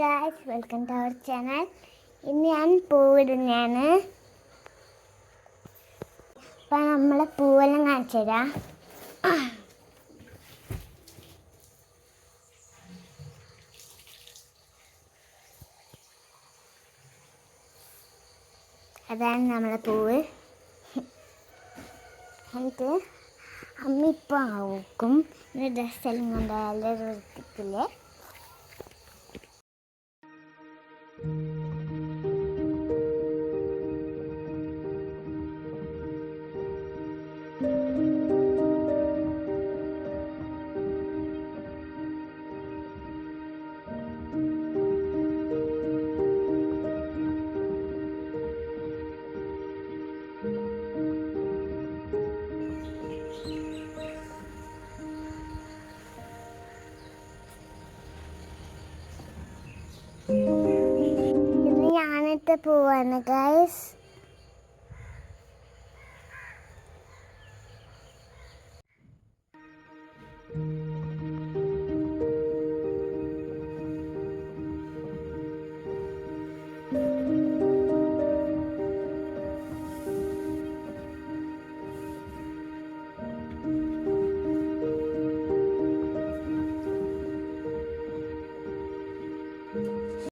guys, welcome to our channel. ഇന്ന് ഞാൻ പൂവിടുന്നതാണ്. അപ്പം നമ്മൾ പൂവെല്ലാം കാണിച്ചു തരാം. അതാണ് നമ്മളെ പൂവ്. എന്നിട്ട് അമ്മ ഇപ്പം നോക്കും ഡ്രസ്സെല്ലാം കൊണ്ടായാലും വൃത്തിക്കില്ലേ. ഇത് ഞാനിട്ട് പോവാണ് ഗൈസ്.